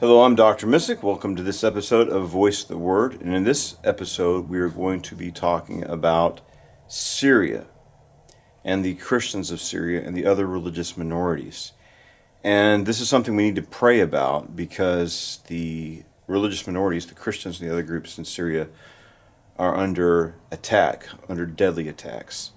Hello, I'm Dr. Missick. Welcome to this episode of Voice of the Word. And in this episode, we are going to be talking about Syria and the Christians of Syria and the other religious minorities. And this is something we need to pray about because the religious minorities, the Christians and the other groups in Syria, are under attack, under deadly attacks.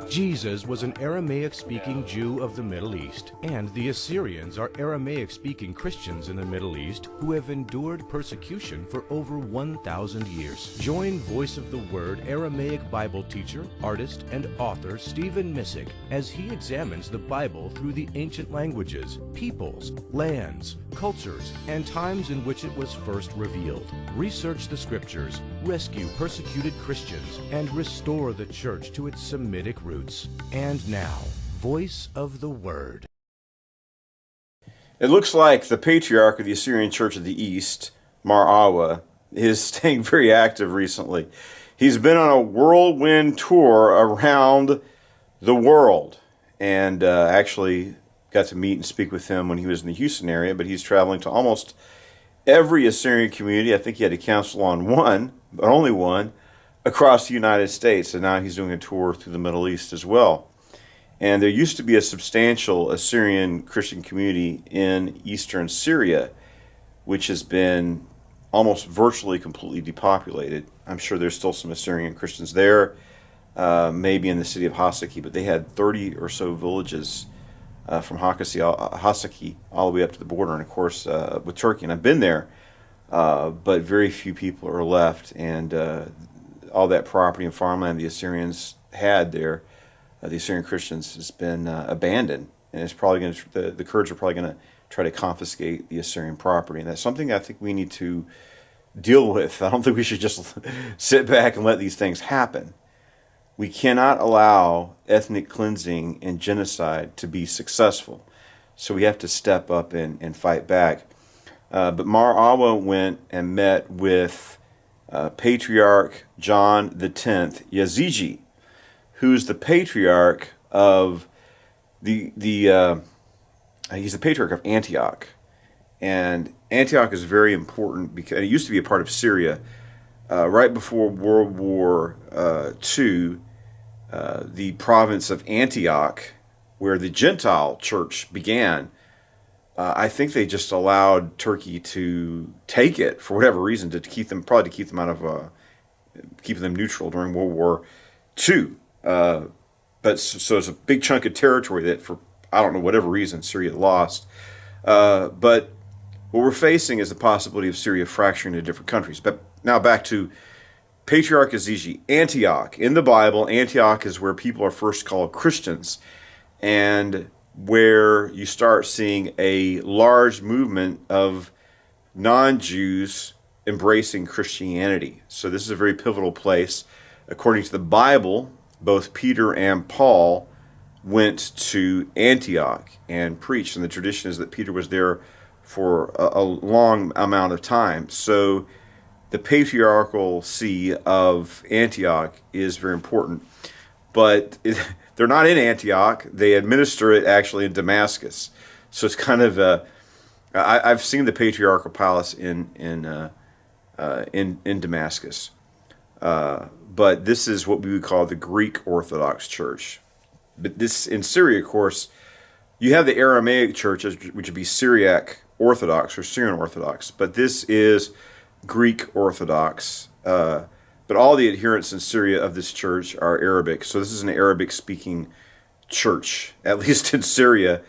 Jesus was an Aramaic-speaking Jew of the Middle East, and the Assyrians are Aramaic-speaking Christians in the Middle East who have endured persecution for over 1,000 years. Join Voice of the Word Aramaic Bible teacher, artist, and author Stephen Missick as he examines the Bible through the ancient languages, peoples, lands, cultures, and times in which it was first revealed. Research the Scriptures, rescue persecuted Christians, and restore the Church to its Semitic roots. And now, Voice of the Word. It looks like the Patriarch of the Assyrian Church of the East, Mar Awa, is staying very active recently. He's been on a whirlwind tour around the world, and actually got to meet and speak with him when he was in the Houston area, but he's traveling to almost every Assyrian community. I think he had to counsel on one, but only one, across the United States, and now he's doing a tour through the Middle East as well. And there used to be a substantial Assyrian Christian community in eastern Syria, which has been almost virtually completely depopulated. I'm sure there's still some Assyrian Christians there, maybe in the city of Hasaki, but they had 30 or so villages from Hasaki all the way up to the border, and of course with Turkey. And I've been there, but very few people are left, and all that property and farmland the Assyrians had there, the Assyrian Christians, has been abandoned, and it's probably going to, the Kurds are probably going to try to confiscate the Assyrian property, and that's something I think we need to deal with. I don't think we should just sit back and let these things happen. We cannot allow ethnic cleansing and genocide to be successful, so we have to step up and fight back. But Mar Awa went and met with Patriarch John X Yaziji, who's the patriarch of he's the patriarch of Antioch, and Antioch is very important because it used to be a part of Syria. Right before World War II, the province of Antioch, where the Gentile church began, I think they just allowed Turkey to take it for whatever reason, to keep them out of keeping them neutral during World War II. But so it's a big chunk of territory that, for I don't know whatever reason, Syria lost. But what we're facing is the possibility of Syria fracturing into different countries. But now back to Patriarch Yaziji. Antioch. In the Bible, Antioch is where people are first called Christians, and where you start seeing a large movement of non-Jews embracing Christianity. So this is a very pivotal place. According to the Bible, both Peter and Paul went to Antioch and preached, and the tradition is that Peter was there for a long amount of time. So the patriarchal see of Antioch is very important. But they're not in Antioch. They administer it actually in Damascus. So it's kind of I've seen the patriarchal palace in Damascus. But this is what we would call the Greek Orthodox Church. But this in Syria, of course, you have the Aramaic churches, which would be Syriac Orthodox or Syrian Orthodox. But this is Greek Orthodox. But all the adherents in Syria of this church are Arabic. So this is an Arabic-speaking church, at least in Syria.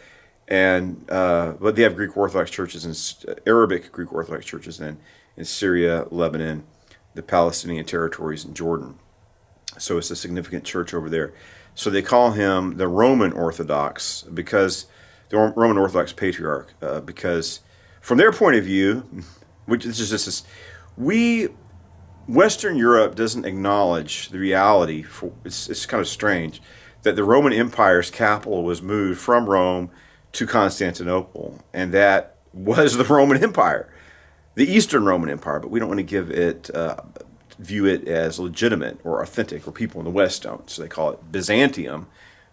And but they have Greek Orthodox churches and Arabic Greek Orthodox churches in Syria, Lebanon, the Palestinian territories, and Jordan. So it's a significant church over there. So they call him the Roman Orthodox, because the Roman Orthodox Patriarch, because from their point of view, which this is just this, Western Europe doesn't acknowledge the reality. It's kind of strange that the Roman Empire's capital was moved from Rome to Constantinople, and that was the Roman Empire, the Eastern Roman Empire. But we don't want to view it as legitimate or authentic, or people in the West don't. So they call it Byzantium,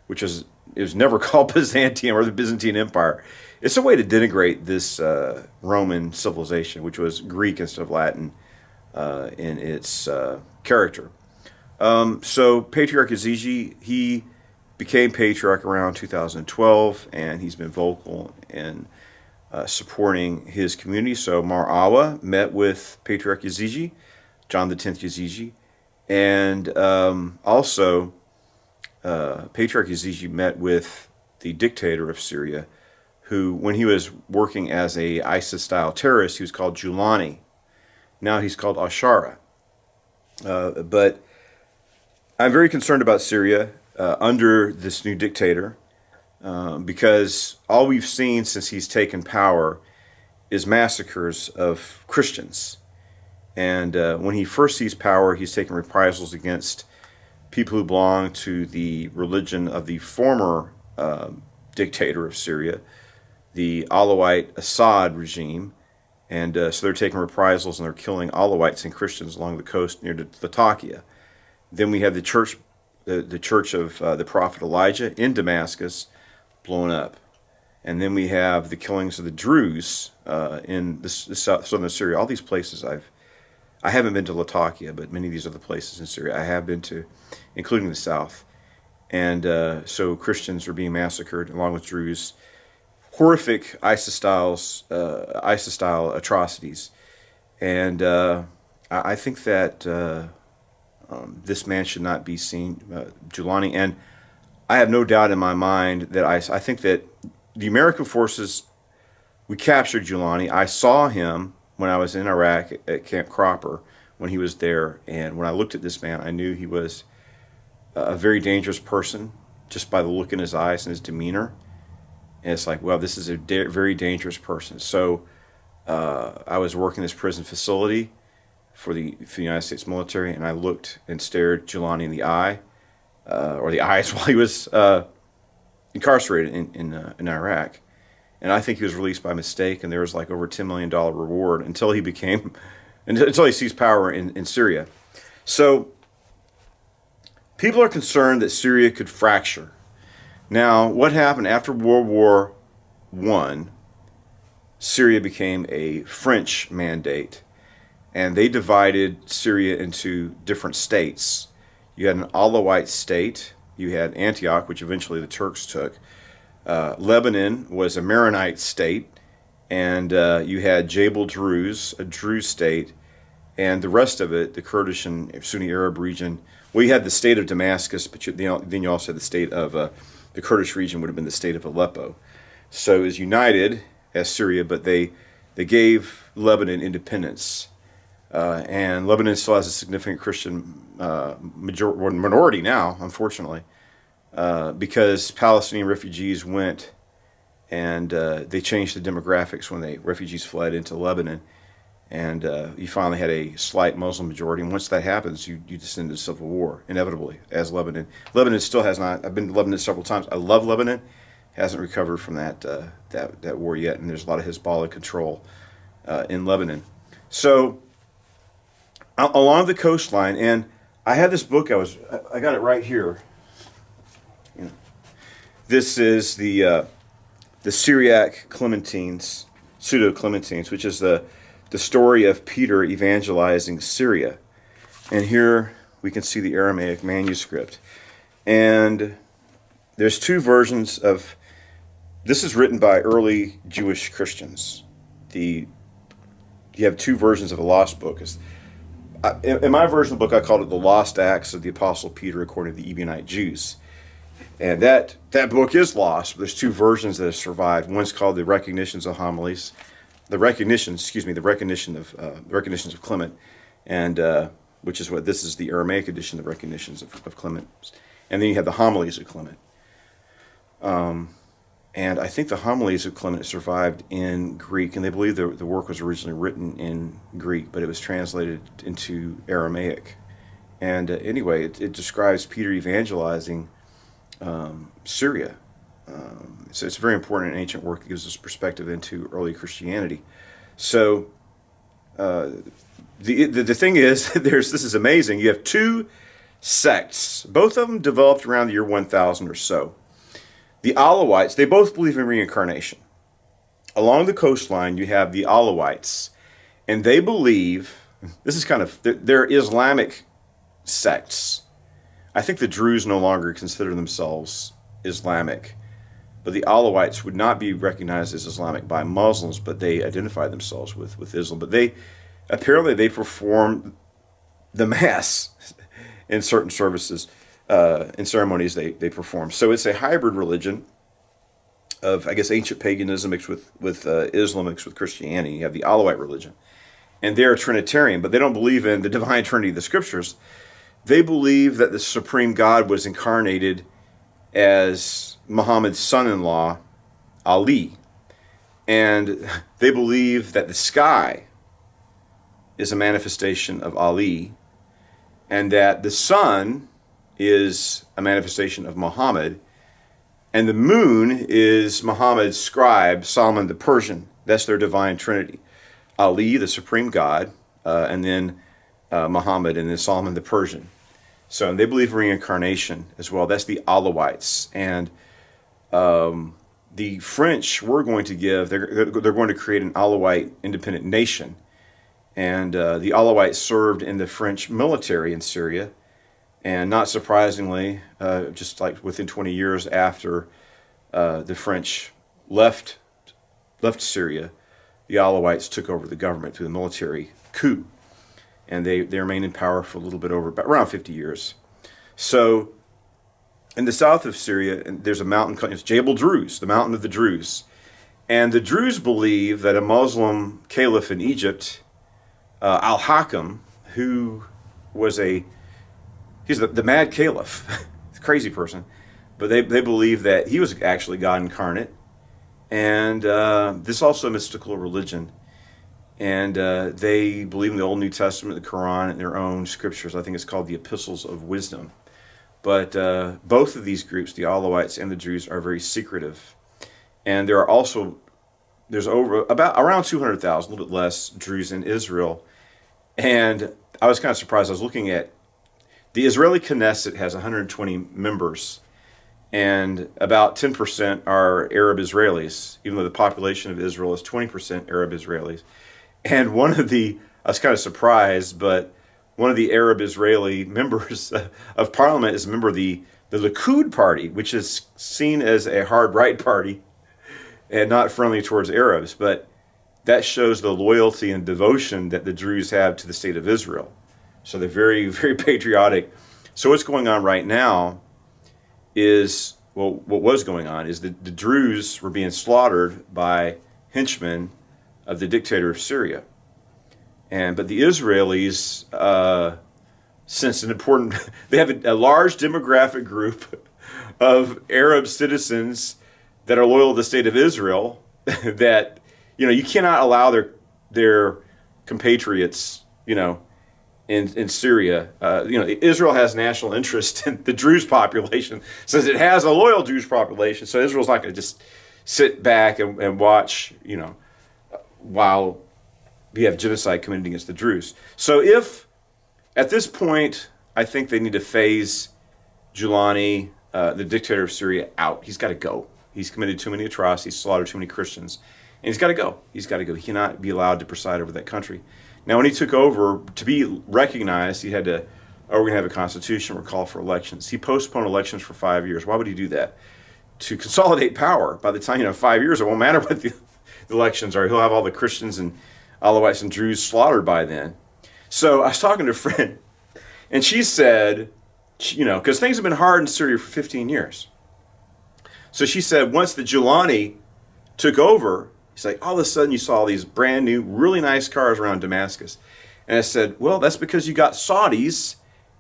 which is it was never called Byzantium or the Byzantine Empire. It's a way to denigrate this Roman civilization, which was Greek instead of Latin in its character. So Patriarch Yaziji, he became patriarch around 2012, and he's been vocal in supporting his community. So Mar Awa met with Patriarch Yaziji, John the 10th Yaziji, and also Patriarch Yaziji met with the dictator of Syria, who, when he was working as a ISIS-style terrorist, he was called Julani. Now he's called Ashara. But I'm very concerned about Syria under this new dictator because all we've seen since he's taken power is massacres of Christians. And when he first seized power, he's taken reprisals against people who belong to the religion of the former dictator of Syria, the Alawite Assad regime. And so they're taking reprisals and they're killing Alawites and Christians along the coast near Latakia. Then we have the church of the prophet Elijah in Damascus blown up. And then we have the killings of the Druze in the southern Syria. All these places I haven't been to Latakia, but many of these other places in Syria I have been to, including the south. And so Christians are being massacred along with Druze. Horrific ISIS-style atrocities. And I think that this man should not be seen, Julani. And I have no doubt in my mind that I think that the American forces, we captured Julani. I saw him when I was in Iraq at Camp Cropper when he was there. And when I looked at this man, I knew he was a very dangerous person just by the look in his eyes and his demeanor. And it's like, well, this is a very dangerous person. So I was working this prison facility for the United States military, and I looked and stared Julani in the eye, or the eyes while he was incarcerated in Iraq. And I think he was released by mistake, and there was like over $10 million reward until he seized power in Syria. So people are concerned that Syria could fracture. Now, what happened after World War I? Syria became a French mandate, and they divided Syria into different states. You had an Alawite state. You had Antioch, which eventually the Turks took. Lebanon was a Maronite state, and you had Jabal Druze, a Druze state, and the rest of it, the Kurdish and Sunni Arab region. Well, you had the state of Damascus, but then you also had the state of the Kurdish region would have been the state of Aleppo. So it was united as Syria, but they gave Lebanon independence. And Lebanon still has a significant Christian minority now, unfortunately, because Palestinian refugees went and they changed the demographics when refugees fled into Lebanon. And you finally had a slight Muslim majority. And once that happens, you descend into civil war, inevitably, as Lebanon. Lebanon still has not. I've been to Lebanon several times. I love Lebanon. Hasn't recovered from that war yet. And there's a lot of Hezbollah control in Lebanon. So along the coastline, and I had this book. I got it right here. This is the Syriac Clementines, Pseudo-Clementines, which is the story of Peter evangelizing Syria. And here we can see the Aramaic manuscript. And there's two versions of, this is written by early Jewish Christians. You have two versions of a lost book. In my version of the book, I called it The Lost Acts of the Apostle Peter according to the Ebionite Jews. And that book is lost, but there's two versions that have survived. One's called The Recognitions of Homilies, the recognitions of Clement, and which is what this is, the Aramaic edition, the recognitions of Clement, and then you have the homilies of Clement. And I think the homilies of Clement survived in Greek, and they believe the work was originally written in Greek, but it was translated into Aramaic. And anyway, it describes Peter evangelizing Syria. So it's a very important and ancient work that gives us perspective into early Christianity. So the thing is, this is amazing. You have two sects. Both of them developed around the year 1000 or so. The Alawites, they both believe in reincarnation. Along the coastline, you have the Alawites, and they believe, this is kind of, they're Islamic sects. I think the Druze no longer consider themselves Islamic, but the Alawites would not be recognized as Islamic by Muslims, but they identify themselves with Islam. But they perform the Mass in certain services, in ceremonies they perform. So it's a hybrid religion of, I guess, ancient paganism mixed with Islam mixed with Christianity. You have the Alawite religion. And they're Trinitarian, but they don't believe in the divine Trinity of the Scriptures. They believe that the supreme God was incarnated as Muhammad's son-in-law, Ali. And they believe that the sky is a manifestation of Ali, and that the sun is a manifestation of Muhammad, and the moon is Muhammad's scribe, Solomon the Persian. That's their divine trinity. Ali, the supreme God, and then Muhammad, and then Solomon the Persian. So, and they believe in reincarnation as well. That's the Alawites. And the French were going to give, they're going to create an Alawite independent nation. And the Alawites served in the French military in Syria. And not surprisingly, just like within 20 years after the French left Syria, the Alawites took over the government through the military coup. And they remained in power for a little bit over, about around 50 years. So in the south of Syria, there's a mountain called Jabal Druze, the mountain of the Druze. And the Druze believe that a Muslim caliph in Egypt, Al-Hakam, who was he's the mad caliph, crazy person, but they believe that he was actually God incarnate. And this is also a mystical religion. And they believe in the Old New Testament, the Quran, and their own scriptures. I think it's called the Epistles of Wisdom. But both of these groups, the Alawites and the Druze, are very secretive. And there's around 200,000, a little bit less, Druze in Israel. And I was kind of surprised. I was looking at the Israeli Knesset has 120 members, and about 10% are Arab Israelis, even though the population of Israel is 20% Arab Israelis. And I was kind of surprised, but one of the Arab Israeli members of parliament is a member of the Likud party, which is seen as a hard right party and not friendly towards Arabs. But that shows the loyalty and devotion that the Druze have to the state of Israel. So they're very, very patriotic. So what's going on right now is, what was going on is the Druze were being slaughtered by henchmen of the dictator of Syria. But the Israelis sense an important, they have a large demographic group of Arab citizens that are loyal to the state of Israel that, you cannot allow their compatriots, in Syria. Israel has national interest in the Druze population, since it has a loyal Druze population. So Israel's not going to just sit back and watch, while we have genocide committed against the Druze. So if, at this point, I think they need to phase Giuliani, the dictator of Syria, out. He's got to go. He's committed too many atrocities, slaughtered too many Christians, and he's got to go. He's got to go. He cannot be allowed to preside over that country. Now, when he took over, to be recognized, he had to, we're going to have a constitution, we're call for elections. He postponed elections for 5 years. Why would he do that? To consolidate power. By the time, 5 years, it won't matter what the elections are. He'll have all the Christians and Alawites and Druze slaughtered by then. So I was talking to a friend, and she said, because things have been hard in Syria for 15 years. So she said, once the Giuliani took over, it's like all of a sudden you saw all these brand new, really nice cars around Damascus. And I said, well, that's because you got Saudis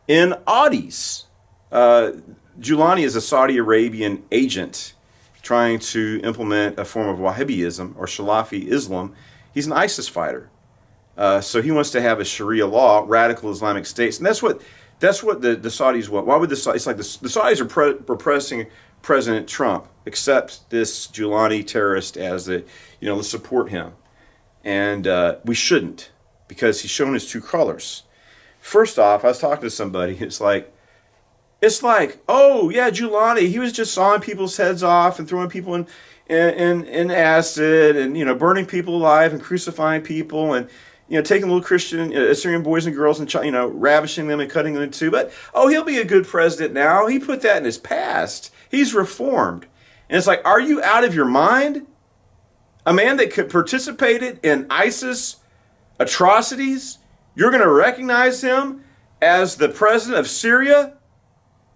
in Audis. Giuliani is a Saudi Arabian agent trying to implement a form of Wahhabism or Salafi Islam. He's an ISIS fighter. So he wants to have a Sharia law, radical Islamic states. And that's what the Saudis want. Why would the Saudis, it's like the Saudis are pressing President Trump, accept this Giuliani terrorist as let's support him. And we shouldn't, because he's shown his true colors. First off, I was talking to somebody, it's like, It's like, oh yeah, Giuliani, he was just sawing people's heads off and throwing people in acid and burning people alive and crucifying people and taking little Christian Assyrian boys and girls and ravishing them and cutting them in two. But oh, he'll be a good president now. He put that in his past. He's reformed. And it's like, are you out of your mind? A man that could participated in ISIS atrocities, you're going to recognize him as the president of Syria?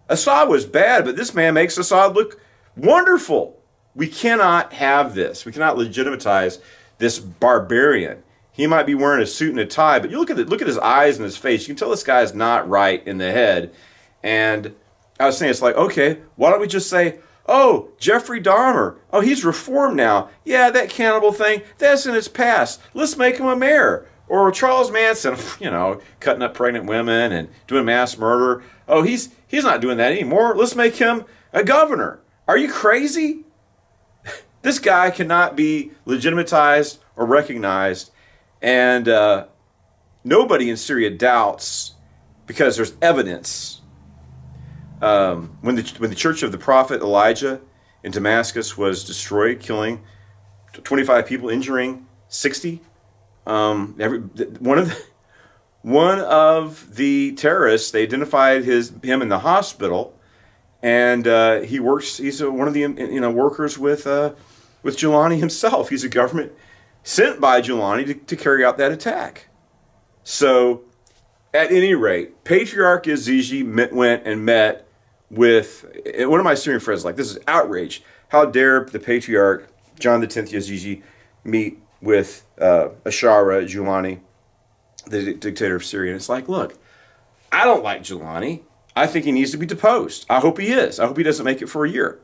Assad was bad, but this man makes Assad look wonderful. We cannot have this. We cannot legitimatize this barbarian. He might be wearing a suit and a tie, but you look at his eyes and his face. You can tell this guy is not right in the head. And I was saying, it's like, okay, why don't we just say, oh, Jeffrey Dahmer, oh, he's reformed now. Yeah, that cannibal thing, that's in his past. Let's make him a mayor. Or Charles Manson, cutting up pregnant women and doing mass murder. Oh, he's not doing that anymore. Let's make him a governor. Are you crazy? This guy cannot be legitimatized or recognized. And nobody in Syria doubts, because there's evidence. When the church of the prophet Elijah in Damascus was destroyed, killing 25 people, injuring 60. One of the terrorists, they identified him in the hospital, and he's one of the workers with Giuliani himself. He's a government sent by Giuliani to carry out that attack. So, at any rate, Patriarch Yaziji went and met with one of my Syrian friends. Like, this is outrage. How dare the Patriarch John X Yaziji meet with Ashara Giuliani, the dictator of Syria? And it's like, look, I don't like Giuliani. I think he needs to be deposed. I hope he is. I hope he doesn't make it for a year.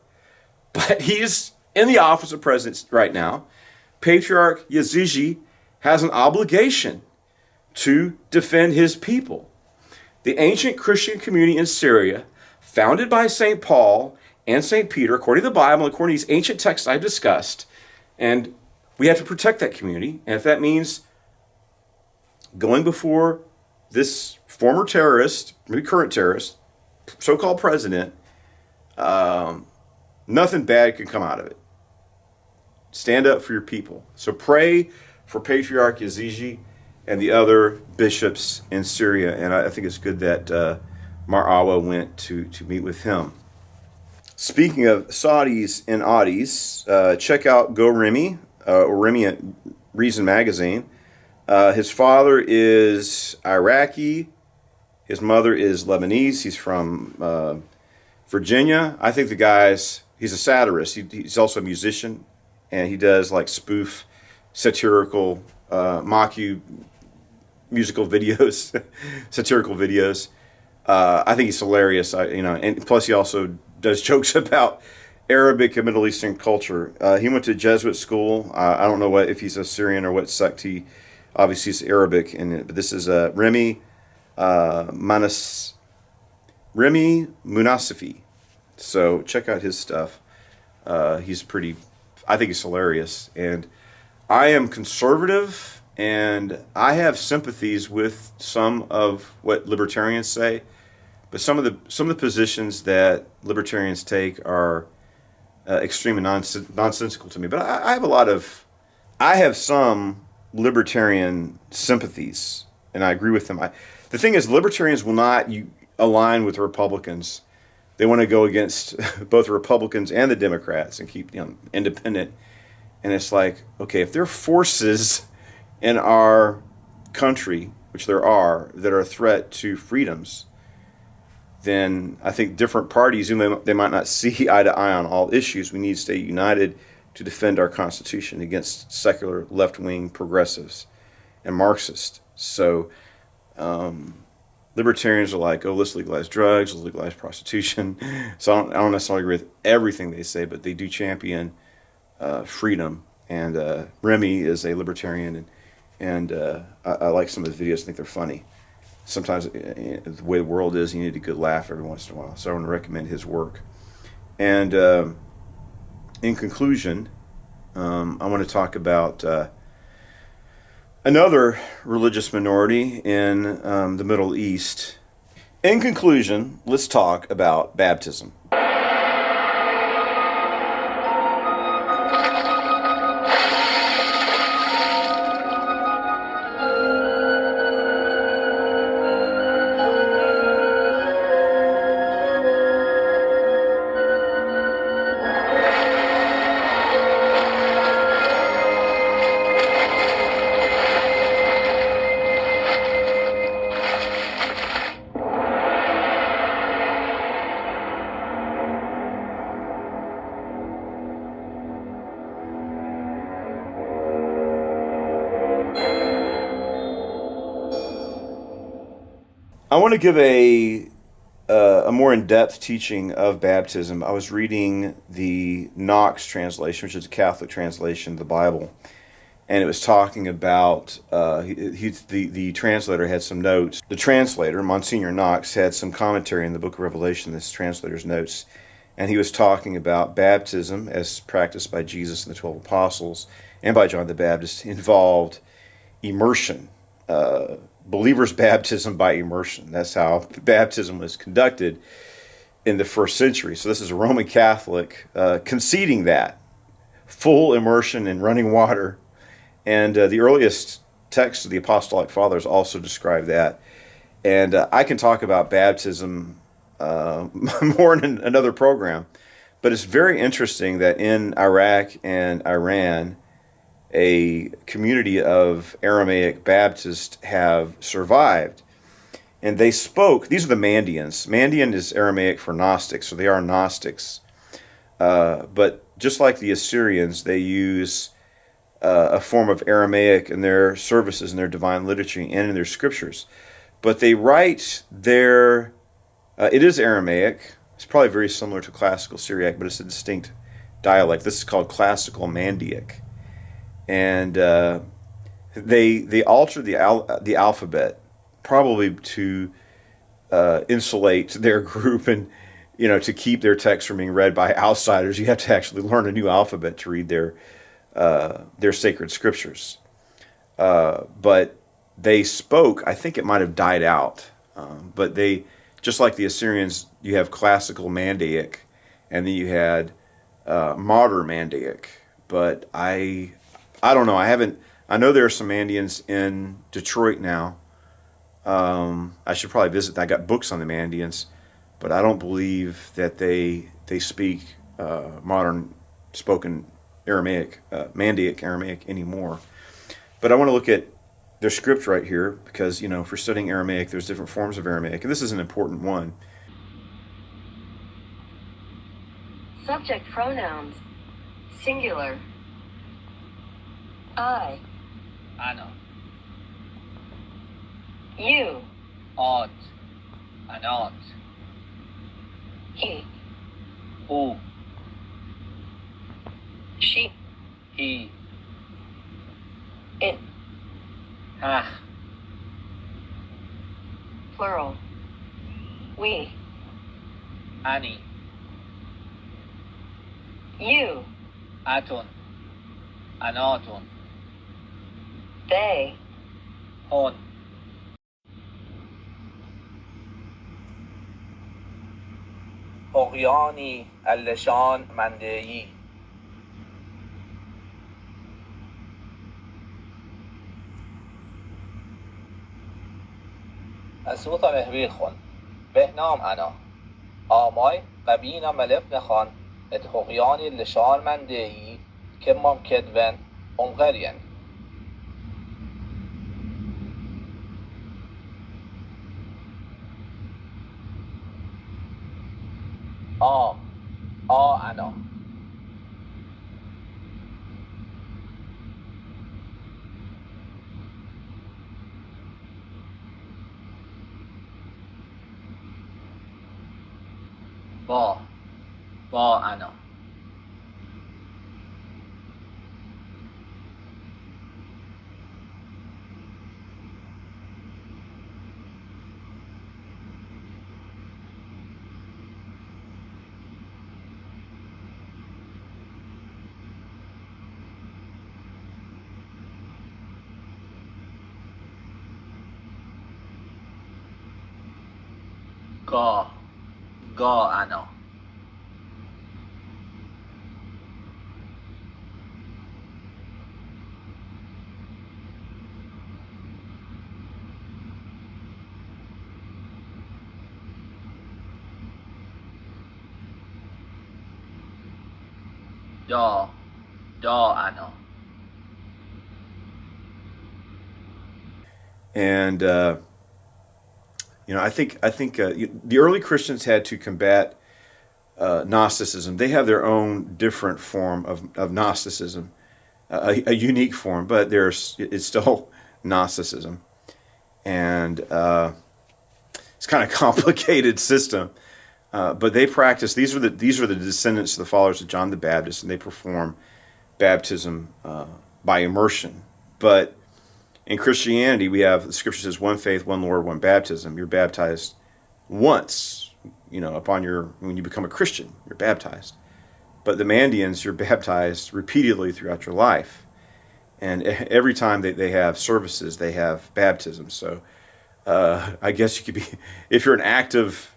But he's in the office of president right now. Patriarch Yaziji has an obligation to defend his people. The ancient Christian community in Syria, founded by St. Paul and St. Peter, according to the Bible, according to these ancient texts I've discussed, and we have to protect that community. And if that means going before this former terrorist, maybe current terrorist, so-called president, nothing bad can come out of it. Stand up for your people. So pray for Patriarch Yaziji and the other bishops in Syria. And I think it's good that Mar Awa went to meet with him. Speaking of Saudis and Audis, check out Go Remy, or Remy at Reason Magazine. His father is Iraqi. His mother is Lebanese. He's from Virginia. I think he's a satirist. He's also a musician. And he does like spoof, satirical, musical videos, satirical videos. I think he's hilarious. And plus he also does jokes about Arabic and Middle Eastern culture. He went to Jesuit school. I don't know if he's a Syrian or what sect he. Obviously, he's Arabic. But this is Remy Munasifi. So check out his stuff. I think he's hilarious. And I am conservative, and I have sympathies with some of what libertarians say. But some of the positions that libertarians take are extremely nonsensical to me. But I have some libertarian sympathies, and I agree with them. The thing is, libertarians will not align with Republicans. They want to go against both the Republicans and the Democrats and keep independent. And it's like, okay, if there are forces in our country, which there are, that are a threat to freedoms, then I think different parties, even they might not see eye to eye on all issues, we need to stay united to defend our Constitution against secular left-wing progressives and Marxists. So libertarians are like, oh, let's legalize drugs, let's legalize prostitution. So I don't necessarily agree with everything they say, but they do champion freedom. And Remy is a libertarian, and I like some of his videos. I think they're funny. Sometimes the way the world is, you need a good laugh every once in a while. So I want to recommend his work. And in conclusion, I want to talk about another religious minority in the Middle East. In conclusion, let's talk about baptism. I want to give a more in-depth teaching of baptism. I was reading the Knox translation, which is a Catholic translation of the Bible, and it was talking about the translator had some notes. The translator, Monsignor Knox, had some commentary in the Book of Revelation. This translator's notes, and he was talking about baptism as practiced by Jesus and the 12 apostles and by John the Baptist involved immersion. Believers' baptism by immersion. That's how baptism was conducted in the first century. So this is a Roman Catholic conceding that full immersion in running water. And the earliest texts of the Apostolic Fathers also describe that. And I can talk about baptism more in another program. But it's very interesting that in Iraq and Iran, a community of Aramaic Baptists have survived. And they spoke, these are the Mandeans. Mandean is Aramaic for Gnostics, so they are Gnostics. But just like the Assyrians, they use a form of Aramaic in their services, in their divine liturgy, and in their scriptures. But they write their, it is Aramaic. It's probably very similar to classical Syriac, but it's a distinct dialect. This is called classical Mandaic. And they altered the alphabet probably to insulate their group and to keep their text from being read by outsiders. You have to actually learn a new alphabet to read their sacred scriptures. But they spoke. I think it might have died out. But they, just like the Assyrians, you have classical Mandaic, and then you had modern Mandaic. But I don't know. I know there are some Mandeans in Detroit now. I should probably visit. I got books on the Mandeans, but I don't believe that they speak modern spoken Aramaic, Mandaic Aramaic anymore. But I want to look at their script right here because, for studying Aramaic, there's different forms of Aramaic, and this is an important one. Subject pronouns. Singular. I. Ana, You. Ant, Anat, He. Hu, She. He, It. Hach, Plural. We. Ani, You. Atun, Anatun, They. Hon, طغیانی اللشان مندهی اسوط مهبی خون بهنام انا آمای قبینا ملف نخان اتحقیانی لشان مندهی که ممکدون انقرین انا با انا گاه گاه انا دا دا انا. And I think the early Christians had to combat Gnosticism. They have their own different form of Gnosticism, a unique form, but it's still Gnosticism, and it's kind of a complicated system. But they practice. These are the descendants of the followers of John the Baptist, and they perform baptism by immersion. But in Christianity, we have, the scripture says, one faith, one Lord, one baptism. You're baptized once, when you become a Christian, you're baptized. But the Mandeans, you're baptized repeatedly throughout your life. And every time they have services, they have baptism. So I guess you could be, if you're an active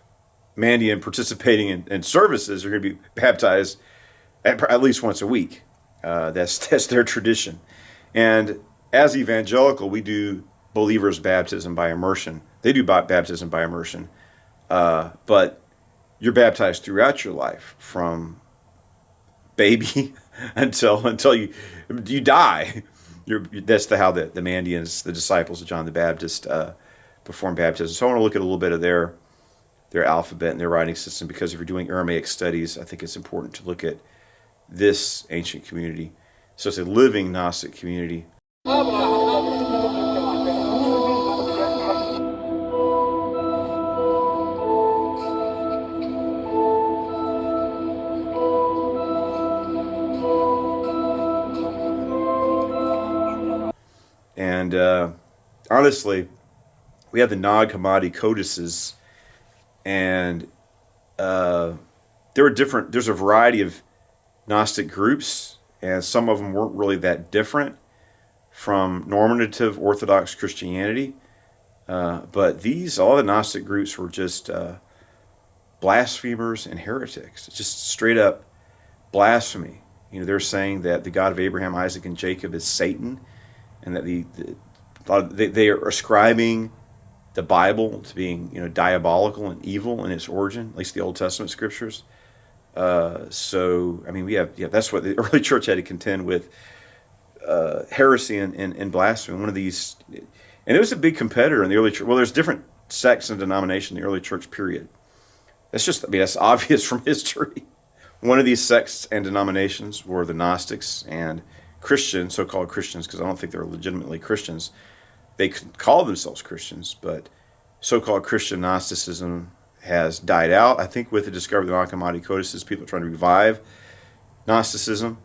Mandean participating in services, you're going to be baptized at least once a week. That's their tradition. And as evangelical, we do believers' baptism by immersion. They do baptism by immersion. But you're baptized throughout your life, from baby until you die. That's how the Mandeans, the disciples of John the Baptist, perform baptism. So I want to look at a little bit of their alphabet and their writing system, because if you're doing Aramaic studies, I think it's important to look at this ancient community. So it's a living Gnostic community. And honestly, we have the Nag Hammadi codices, and there's a variety of Gnostic groups, and some of them weren't really that different from normative Orthodox Christianity. But all the Gnostic groups were just blasphemers and heretics. It's just straight up blasphemy. They're saying that the God of Abraham, Isaac, and Jacob is Satan, and that they are ascribing the Bible to being diabolical and evil in its origin, at least the Old Testament scriptures. That's what the early church had to contend with, heresy and blasphemy. One of these, and it was a big competitor in the early church. Well, there's different sects and denominations in the early church period. That's obvious from history. One of these sects and denominations were the Gnostics, and Christians, so-called Christians, because I don't think they're legitimately Christians. They call themselves Christians, but so-called Christian Gnosticism has died out. I think with the discovery of the Nag Hammadi codices, people are trying to revive Gnosticism,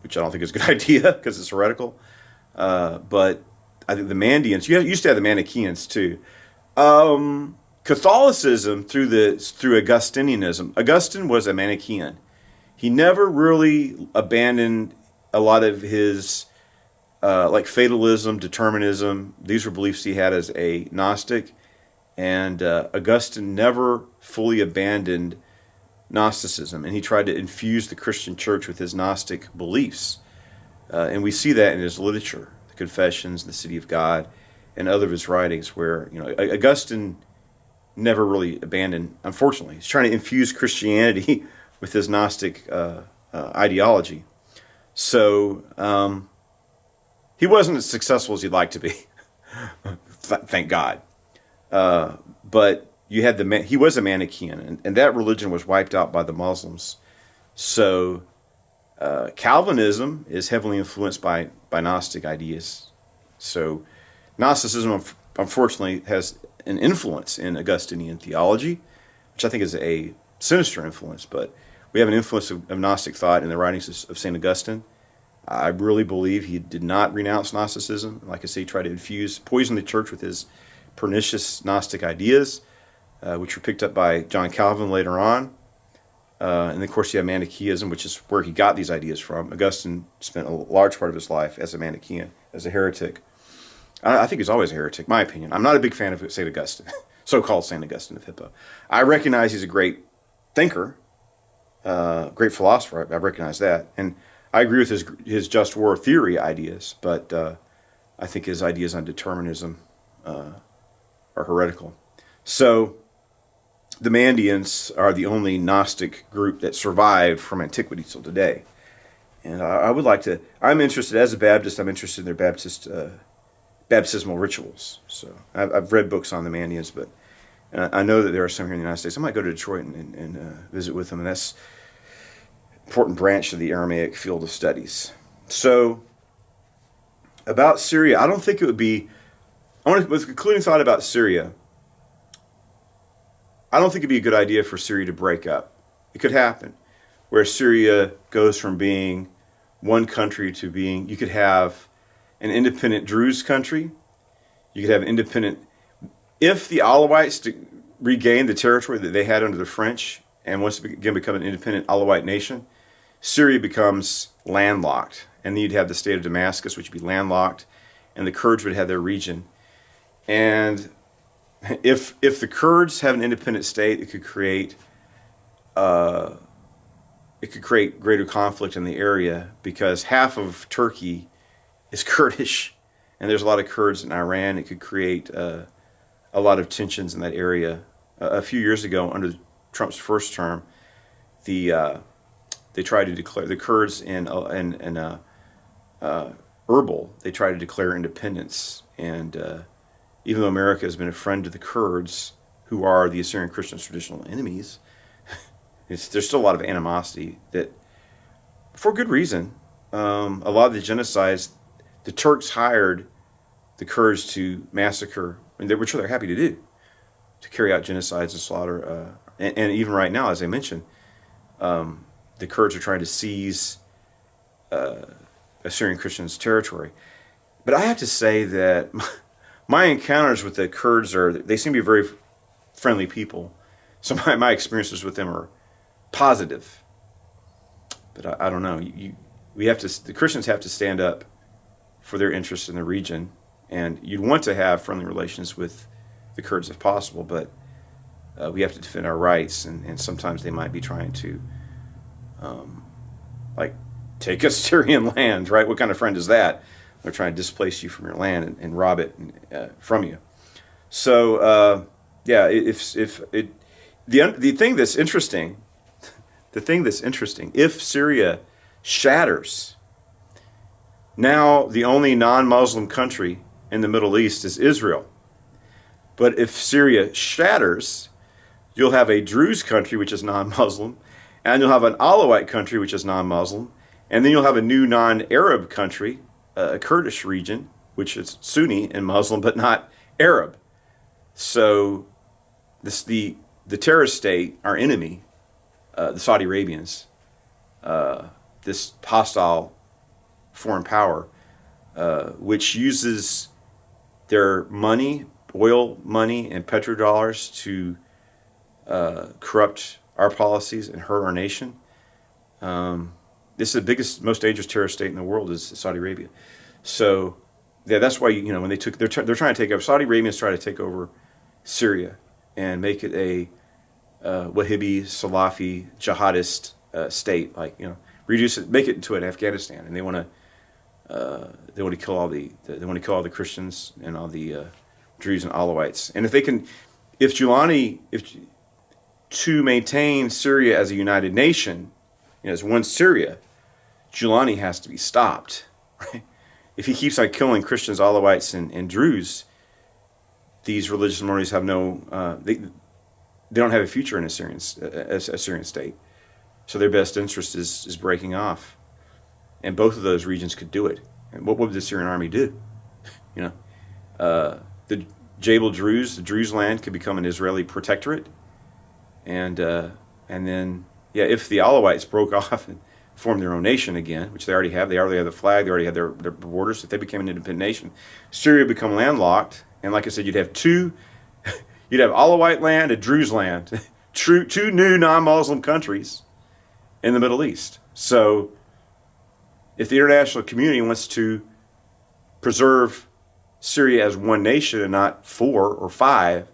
which I don't think is a good idea because it's heretical. But I think the Mandeans, you used to have the Manichaeans too. Catholicism through Augustinianism. Augustine was a Manichaean. He never really abandoned a lot of his like fatalism, determinism. These were beliefs he had as a Gnostic, and Augustine never fully abandoned Gnosticism, and he tried to infuse the Christian church with his Gnostic beliefs. And we see that in his literature, the Confessions, the City of God, and other of his writings, where Augustine never really abandoned, unfortunately. He's trying to infuse Christianity with his Gnostic ideology. So he wasn't as successful as he'd like to be, thank God. But you had he was a Manichaean, and that religion was wiped out by the Muslims. So Calvinism is heavily influenced by Gnostic ideas. So Gnosticism, unfortunately, has an influence in Augustinian theology, which I think is a sinister influence, but we have an influence of Gnostic thought in the writings of St. Augustine. I really believe he did not renounce Gnosticism. Like I say, he tried to poison the church with his pernicious Gnostic ideas, which were picked up by John Calvin later on. And of course, you have Manichaeism, which is where he got these ideas from. Augustine spent a large part of his life as a Manichaean, as a heretic. I think he's always a heretic, my opinion. I'm not a big fan of St. Augustine. so-called St. Augustine of Hippo. I recognize he's a great thinker, great philosopher. I recognize that, and I agree with his just war theory ideas. But I think his ideas on determinism are heretical. So the Mandeans are the only Gnostic group that survived from antiquity till today. And I would like to. I'm interested as a Baptist. I'm interested in their baptismal rituals. So I've read books on the Mandeans, but I know that there are some here in the United States. I might go to Detroit and visit with them, and that's an important branch of the Aramaic field of studies. So about Syria, I don't think it would be. With a concluding thought about Syria, I don't think it'd be a good idea for Syria to break up. It could happen, where Syria goes from being one country to being. You could have an independent Druze country. You could have independent. If the Alawites regain the territory that they had under the French and once again become an independent Alawite nation, Syria becomes landlocked. And then you'd have the state of Damascus, which would be landlocked, and the Kurds would have their region. And if the Kurds have an independent state, it could create greater conflict in the area, because half of Turkey is Kurdish, and there's a lot of Kurds in Iran. It could create a lot of tensions in that area. A few years ago, under Trump's first term, they tried to declare the Kurds in Erbil. They tried to declare independence, and even though America has been a friend to the Kurds, who are the Assyrian Christians' traditional enemies, there's still a lot of animosity that, for good reason. A lot of the genocides, the Turks hired the Kurds to massacre, which they're happy to do, to carry out genocides and slaughter. And even right now, as I mentioned, the Kurds are trying to seize Assyrian Christians' territory. But I have to say that my encounters with the Kurds they seem to be very friendly people. So my experiences with them are positive. But I don't know. The Christians have to stand up for their interests in the region, and you'd want to have friendly relations with the Kurds if possible, but we have to defend our rights, and sometimes they might be trying to take a Syrian land, right? What kind of friend is that? They're trying to displace you from your land and rob it from you. So the thing that's interesting, if Syria shatters, now the only non-Muslim country in the Middle East is Israel. But if Syria shatters, you'll have a Druze country, which is non-Muslim, and you'll have an Alawite country, which is non-Muslim, and then you'll have a new non-Arab country, a Kurdish region, which is Sunni and Muslim, but not Arab. So the terrorist state, our enemy, the Saudi Arabians, this hostile foreign power, which uses their money, oil money and petrodollars to corrupt our policies and hurt our nation. This is the biggest, most dangerous terrorist state in the world is Saudi Arabia. So that's why when they're trying to take over. Saudi Arabians try to take over Syria and make it a Wahhabi, Salafi, jihadist state, reduce it, make it into an Afghanistan, and they want to kill all the Christians and all the Druze and Alawites. And if to maintain Syria as a united nation, as one Syria, Giuliani has to be stopped. Right? If he keeps on killing Christians, Alawites, and Druze, these religious minorities have they don't have a future in a Syrian state. So their best interest is breaking off. And both of those regions could do it. And what would the Syrian army do? The Jabal Druze, the Druze land, could become an Israeli protectorate. And then, if the Alawites broke off and formed their own nation again, which they already have the flag, they already have their borders. If they became an independent nation, Syria would become landlocked. And like I said, you'd have Alawite land and Druze land, two new non-Muslim countries in the Middle East. So if the international community wants to preserve Syria as one nation and not 4 or 5,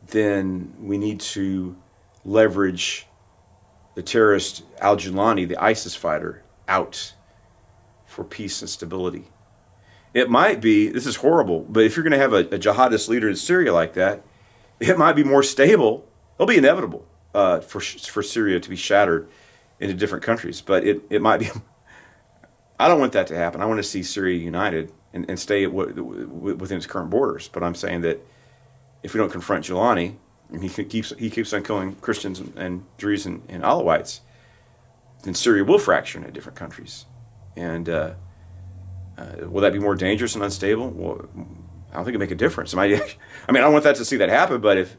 then we need to leverage the terrorist al-Julani, the ISIS fighter, out for peace and stability. It might be, this is horrible, but if you're going to have a jihadist leader in Syria like that, it might be more stable. It'll be inevitable for Syria to be shattered into different countries, but it might be. I don't want that to happen. I want to see Syria united and stay within its current borders. But I'm saying that if we don't confront Julani, and he keeps on killing Christians and Druze and Alawites, then Syria will fracture into different countries. And will that be more dangerous and unstable? Well, I don't think it'll make a difference. I mean, I don't want that to see that happen, but if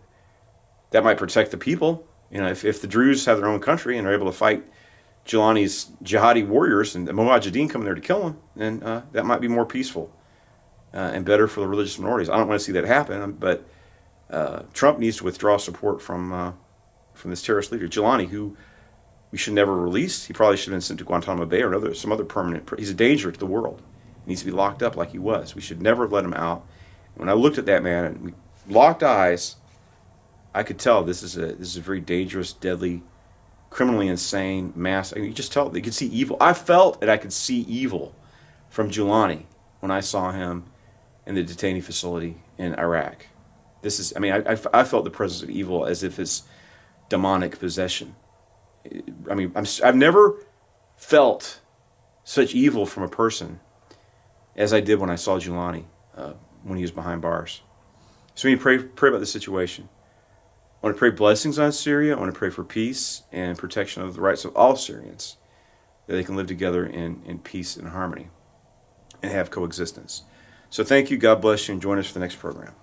that might protect the people, if the Druze have their own country and are able to fight Julani's jihadi warriors and the Mujahideen coming there to kill them, then that might be more peaceful and better for the religious minorities. I don't want to see that happen, but Trump needs to withdraw support from this terrorist leader, Julani, who we should never release. He probably should have been sent to Guantanamo Bay or some other permanent. He's a danger to the world. He needs to be locked up like he was. We should never have let him out. When I looked at that man and we locked eyes, I could tell this is a very dangerous, deadly, criminally insane mass. You just tell, you could see evil. I felt that I could see evil from Julani when I saw him in the detainee facility in Iraq. I felt the presence of evil as if it's demonic possession. I've never felt such evil from a person as I did when I saw Julani when he was behind bars. So we need to pray about the situation. I want to pray blessings on Syria. I want to pray for peace and protection of the rights of all Syrians, that they can live together in peace and harmony and have coexistence. So thank you. God bless you, and join us for the next program.